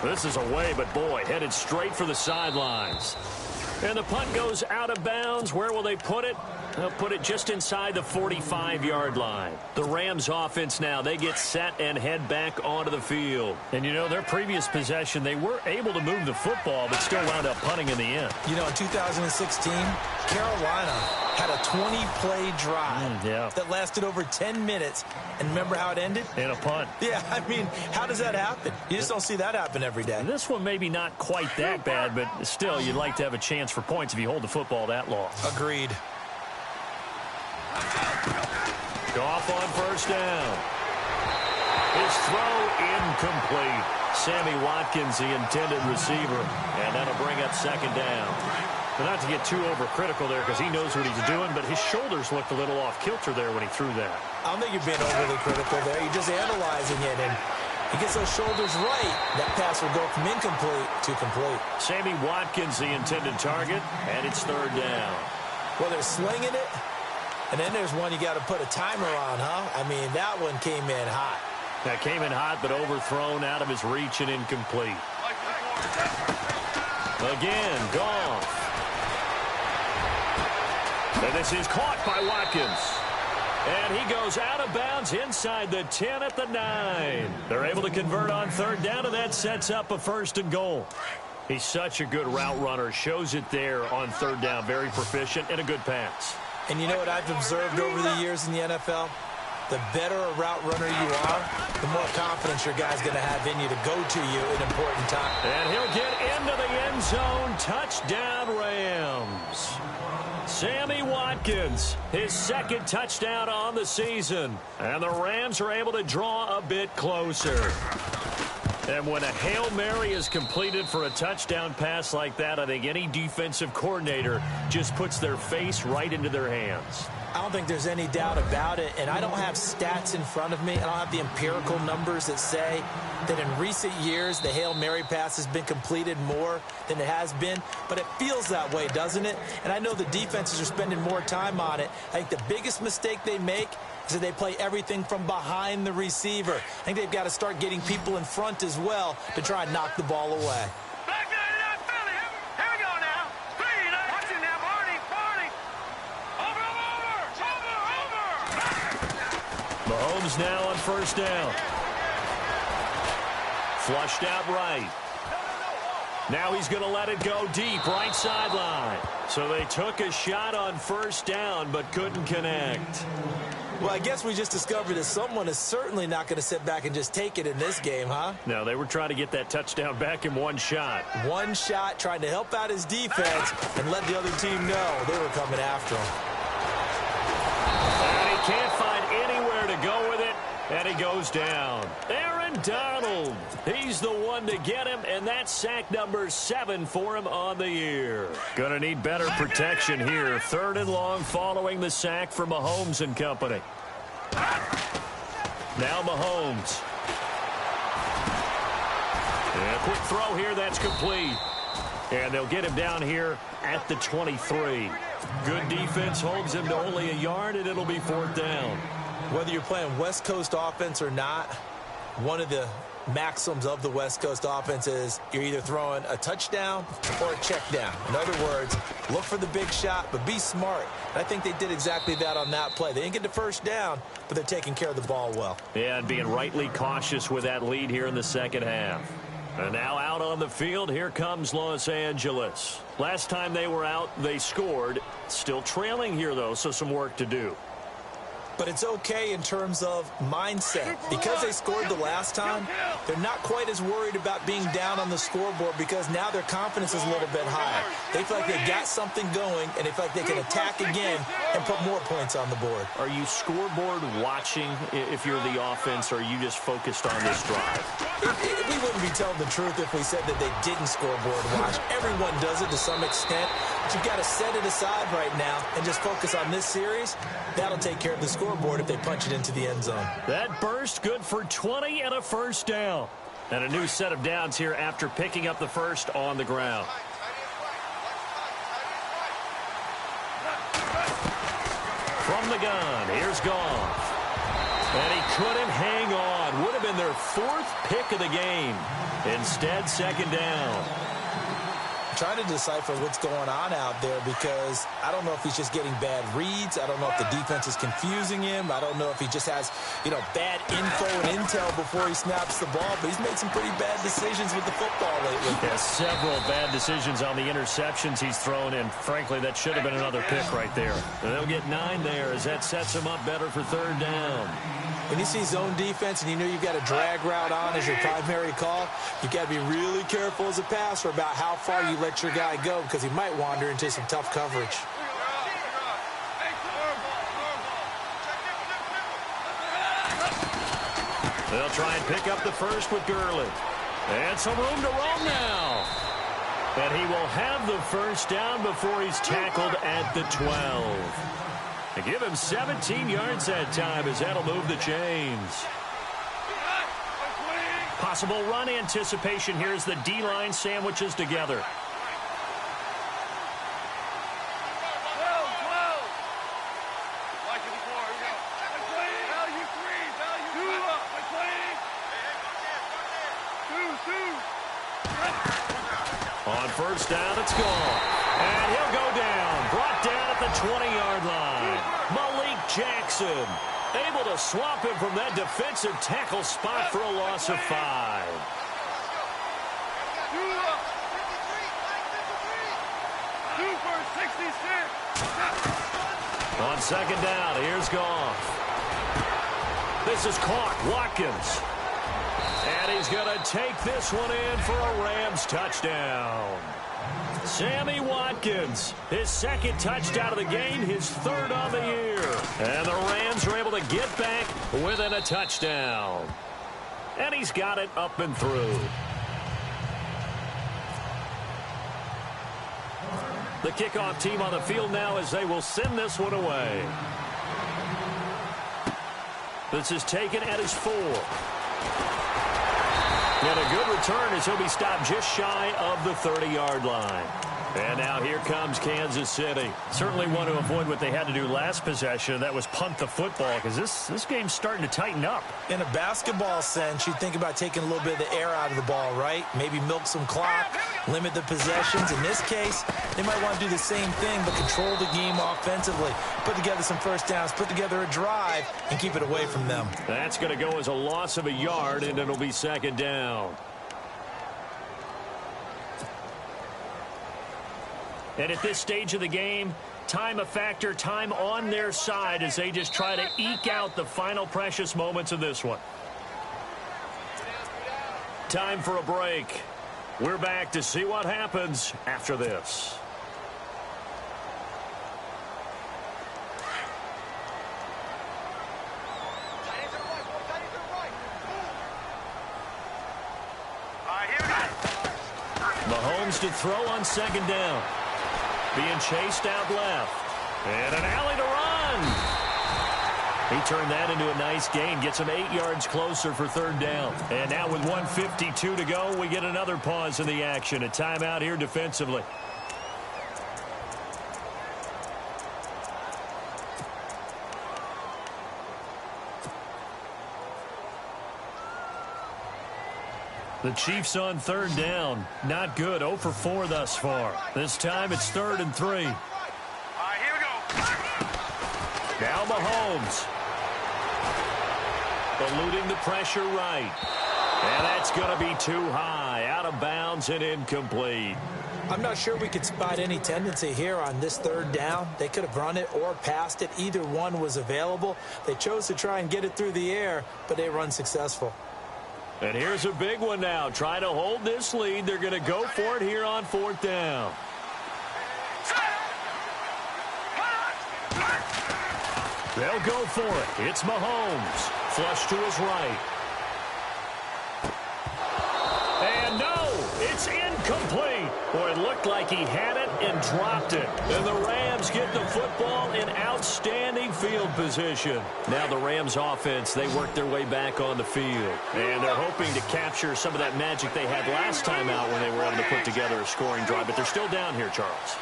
This is away, but boy, headed straight for the sidelines. And the punt goes out of bounds. Where will they put it? They'll put it just inside the 45-yard line. The Rams offense now, they get set and head back onto the field. And, you know, their previous possession, they were able to move the football, but still wound up punting in the end. You know, in 2016, Carolina had a 20-play drive that lasted over 10 minutes. And remember how it ended? In a punt. Yeah, I mean, how does that happen? You just don't see that happen every day. This one maybe not quite that bad, but still, you'd like to have a chance for points if you hold the football that long. Agreed. Goff on first down. His throw incomplete. Sammy Watkins, the intended receiver. And that'll bring up second down. But not to get too overcritical there because he knows what he's doing, but his shoulders looked a little off kilter there when he threw that. I don't think you're being overly critical there. You're just analyzing it, and he gets those shoulders right. That pass will go from incomplete to complete. Sammy Watkins, the intended target, and it's third down. Well, they're slinging it, and then there's one you got to put a timer on, huh? I mean, that one came in hot. That came in hot, but overthrown out of his reach and incomplete. Again, Goff. And this is caught by Watkins. And he goes out of bounds inside the 10 at the 9. They're able to convert on third down, and that sets up a 1st and goal. He's such a good route runner. Shows it there on third down. Very proficient and a good pass. And you know what I've observed over the years in the NFL? The better a route runner you are, the more confidence your guy's going to have in you to go to you in important time. And he'll get into the end zone. Touchdown, Rams. Sammy Watkins, his 2nd touchdown on the season. And the Rams are able to draw a bit closer. And when a Hail Mary is completed for a touchdown pass like that, I think any defensive coordinator just puts their face right into their hands. I don't think there's any doubt about it, and I don't have stats in front of me. I don't have the empirical numbers that say that in recent years the Hail Mary pass has been completed more than it has been, but it feels that way, doesn't it? And I know the defenses are spending more time on it. I think the biggest mistake they make is that they play everything from behind the receiver. I think they've got to start getting people in front as well to try and knock the ball away. Mahomes now on first down. Flushed out right. Now he's going to let it go deep, right sideline. So they took a shot on first down, but couldn't connect. Well, I guess we just discovered that someone is certainly not going to sit back and just take it in this game, huh? No, they were trying to get that touchdown back in one shot. One shot, trying to help out his defense and let the other team know they were coming after him. And he can't find anywhere to go with it, and he goes down. Aaron Donald, he's the one to get him, and that's sack number 7 for him on the year. Going to need better protection here. 3rd and long following the sack for Mahomes and company. Now Mahomes. And a quick throw here, that's complete. And they'll get him down here at the 23. Good defense holds him to only a yard, and it'll be 4th down. Whether you're playing West Coast offense or not, one of the maxims of the West Coast offense is you're either throwing a touchdown or a check down. In other words, look for the big shot, but be smart. And I think they did exactly that on that play. They didn't get the first down, but they're taking care of the ball well. Yeah, and being rightly cautious with that lead here in the second half. And now out on the field, here comes Los Angeles. Last time they were out, they scored. Still trailing here, though, so some work to do. But it's okay in terms of mindset. Because they scored the last time, they're not quite as worried about being down on the scoreboard because now their confidence is a little bit higher. They feel like they got something going, and they feel like they can attack again and put more points on the board. Are you scoreboard watching if you're the offense, or are you just focused on this drive? We wouldn't be telling the truth if we said that they didn't scoreboard watch. Everyone does it to some extent. But you've got to set it aside right now and just focus on this series. That'll take care of the scoreboard if they punch it into the end zone. That burst good for 20 and a first down. And a new set of downs here after picking up the first on the ground. From the gun, here's Goff. And he couldn't hang on. Would have been their 4th pick of the game. Instead, second down. Trying to decipher what's going on out there because I don't know if he's just getting bad reads. I don't know if the defense is confusing him. I don't know if he just has, bad info and intel before he snaps the ball. But he's made some pretty bad decisions with the football lately. Yeah, several bad decisions on the interceptions he's thrown, and frankly, that should have been another pick right there. And they'll get 9 there as that sets him up better for third down. When you see zone defense and you know you've got a drag route on as your primary call, you've got to be really careful as a passer about how far you let your guy go because he might wander into some tough coverage. They'll try and pick up the first with Gurley. And some room to roam now. And he will have the first down before he's tackled at the 12. They give him 17 yards that time as that'll move the chains. Possible run anticipation here as the D-line sandwiches together. On first down, it's gone. And he'll go down. Brought down at the 20-yard line. Malik Jackson able to swamp him from that defensive tackle spot for a loss of 5. On second down, here's Goff. This is caught. Watkins. And he's going to take this one in for a Rams touchdown. Sammy Watkins, his 2nd touchdown of the game, his 3rd on the year. And the Rams are able to get back within a touchdown. And he's got it up and through. The kickoff team on the field now as they will send this one away. This is taken at his 4. And a good return as he'll be stopped just shy of the 30-yard line. And now here comes Kansas City. Certainly want to avoid what they had to do last possession. That was punt the football because this game's starting to tighten up. In a basketball sense, you think about taking a little bit of the air out of the ball, right? Maybe milk some clock, limit the possessions. In this case, they might want to do the same thing but control the game offensively. Put together some first downs, put together a drive, and keep it away from them. That's going to go as a loss of a yard, and it'll be second down. And at this stage of the game, time a factor, time on their side as they just try to eke out the final precious moments of this one. Time for a break. We're back to see what happens after this. Mahomes to throw on second down. Being chased out left. And an alley to run. He turned that into a nice gain. Gets him 8 yards closer for third down. And now with 1:52 to go, we get another pause in the action. A timeout here defensively. The Chiefs on third down. Not good. 0 for 4 thus far. This time it's 3rd and 3. Here we go. Now Mahomes. Eluding the pressure right. And that's going to be too high. Out of bounds and incomplete. I'm not sure we could spot any tendency here on this third down. They could have run it or passed it. Either one was available. They chose to try and get it through the air, but they were unsuccessful. And here's a big one now. Try to hold this lead. They're going to go for it here on 4th down. They'll go for it. It's Mahomes. Flush to his right. And no, it's incomplete. Boy, it looked like he had it and dropped it. And the Rams get the football in outstanding field position. Now the Rams offense, they work their way back on the field. And they're hoping to capture some of that magic they had last time out when they were able to put together a scoring drive. But they're still down here, Charles.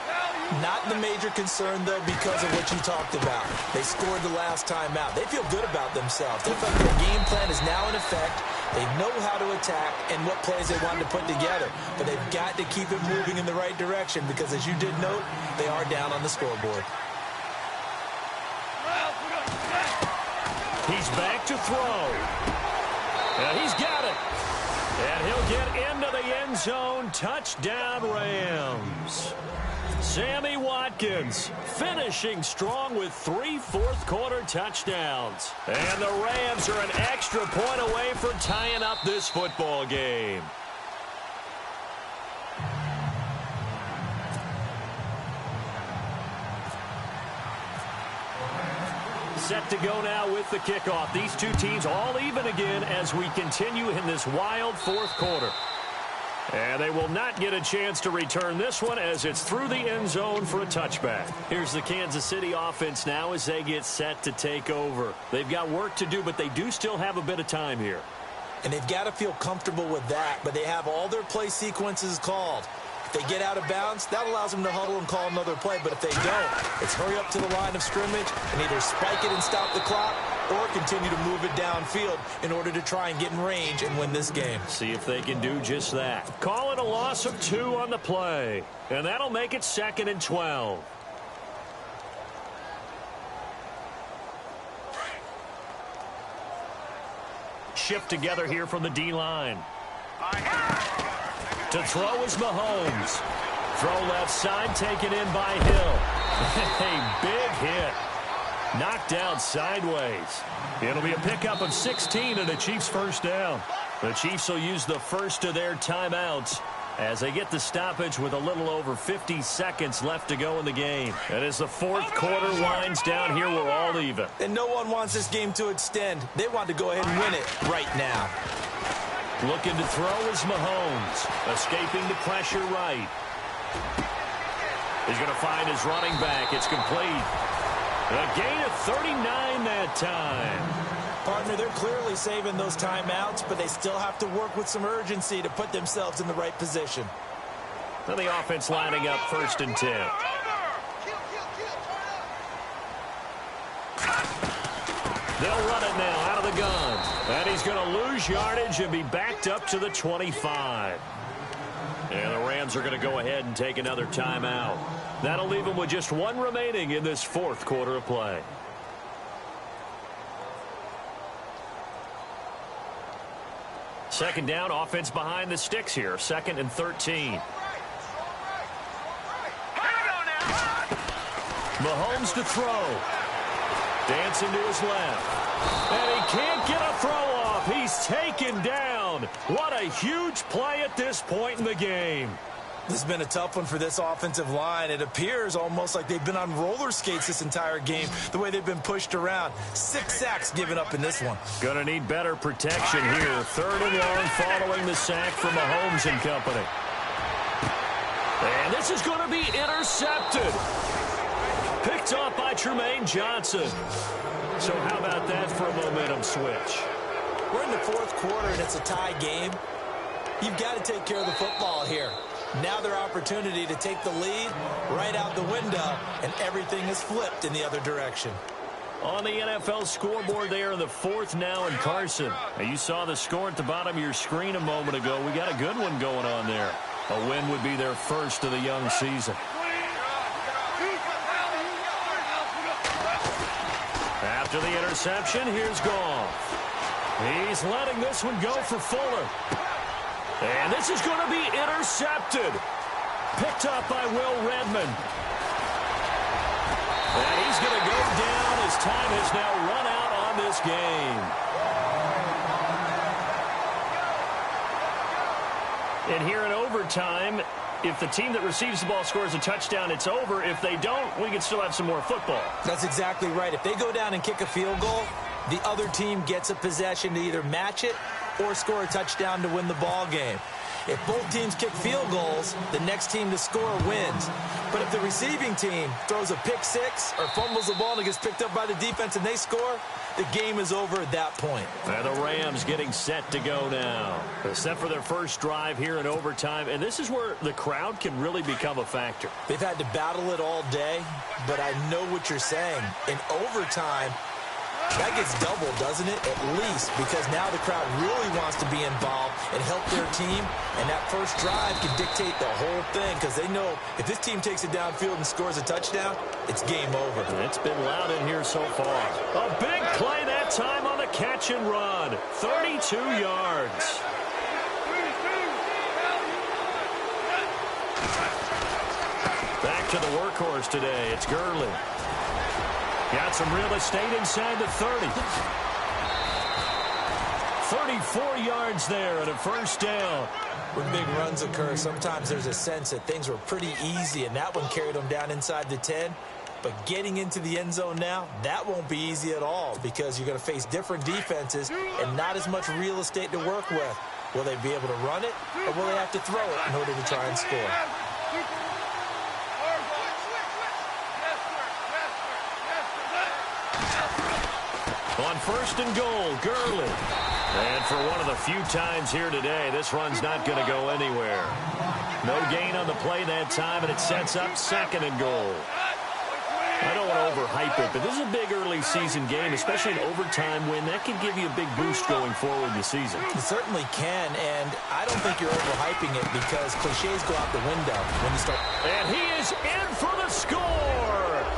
Not the major concern, though, because of what you talked about. They scored the last time out. They feel good about themselves. They feel like their game plan is now in effect. They know how to attack and what plays they want to put together. But they've got to keep it moving in the right direction because, as you did note, they are down on the scoreboard. He's back to throw. And he's got it. And he'll get into the end zone. Touchdown, Rams. Sammy Watkins finishing strong with 3 fourth-quarter touchdowns. And the Rams are an extra point away from tying up this football game. Set to go now with the kickoff. These two teams all even again as we continue in this wild fourth quarter. And they will not get a chance to return this one as it's through the end zone for a touchback. Here's the Kansas City offense now as they get set to take over. They've got work to do, but they do still have a bit of time here. And they've got to feel comfortable with that, but they have all their play sequences called. If they get out of bounds, that allows them to huddle and call another play. But if they don't, it's hurry up to the line of scrimmage and either spike it and stop the clock or continue to move it downfield in order to try and get in range and win this game. See if they can do just that. Call it a loss of 2 on the play. And that'll make it 2nd and 12. Shift together here from the D-line. To throw is Mahomes. Throw left side, taken in by Hill. A big hit. Knocked down sideways. It'll be a pickup of 16 and a Chiefs first down. The Chiefs will use the first of their timeouts as they get the stoppage with a little over 50 seconds left to go in the game. And as the fourth quarter winds down here, we're all even. And no one wants this game to extend. They want to go ahead and win it right now. Looking to throw is Mahomes. Escaping the pressure right. He's going to find his running back. It's complete. A gain of 39 that time. Partner, they're clearly saving those timeouts, but they still have to work with some urgency to put themselves in the right position. Now the offense lining up 1st and 10. They'll run it now out of the gun. And he's going to lose yardage and be backed up to the 25. And the Rams are going to go ahead and take another timeout. That'll leave them with just 1 remaining in this fourth quarter of play. Second down, offense behind the sticks here. 2nd and 13. Mahomes to throw. Dancing to his left. And he can't get a throw off. He's taken down. What a huge play at this point in the game. This has been a tough one for this offensive line. It appears almost like they've been on roller skates this entire game, the way they've been pushed around. 6 sacks given up in this one. Gonna need better protection here. 3rd and long following the sack from Mahomes and company. And this is going to be intercepted. Picked off by Tremaine Johnson. So how about that for a momentum switch? We're in the fourth quarter, and it's a tie game. You've got to take care of the football here. Now their opportunity to take the lead right out the window, and everything is flipped in the other direction. On the NFL scoreboard there in the 4th now in Carson. Now you saw the score at the bottom of your screen a moment ago. We got a good one going on there. A win would be their first of the young season. After the interception, here's Goff. He's letting this one go for Fuller. And this is going to be intercepted. Picked up by Will Redmond. And he's going to go down as time has now run out on this game. And here in overtime, if the team that receives the ball scores a touchdown, it's over. If they don't, we can still have some more football. That's exactly right. If they go down and kick a field goal, the other team gets a possession to either match it or score a touchdown to win the ball game. If both teams kick field goals, the next team to score wins. But if the receiving team throws a pick six or fumbles the ball and it gets picked up by the defense and they score, the game is over at that point. And the Rams getting set to go now. They're set for their first drive here in overtime, and this is where the crowd can really become a factor. They've had to battle it all day, but I know what you're saying. In overtime, that gets doubled, doesn't it? At least, because now the crowd really wants to be involved and help their team, and that first drive can dictate the whole thing because they know if this team takes it downfield and scores a touchdown, it's game over. It's been loud in here so far. A big play that time on the catch and run. 32 yards. Back to the workhorse today. It's Gurley. Got some real estate inside the 30. 34 yards there and a first down. When big runs occur, sometimes there's a sense that things were pretty easy, and that one carried them down inside the 10. But getting into the end zone now, that won't be easy at all because you're going to face different defenses and not as much real estate to work with. Will they be able to run it, or will they have to throw it in order to try and score? On first and goal, Gurley. And for one of the few times here today, this run's not going to go anywhere. No gain on the play that time, and it sets up second and goal. I don't want to overhype it, but this is a big early season game, especially an overtime win. That can give you a big boost going forward this season. It certainly can, and I don't think you're overhyping it because cliches go out the window when you start. And he is in for the score.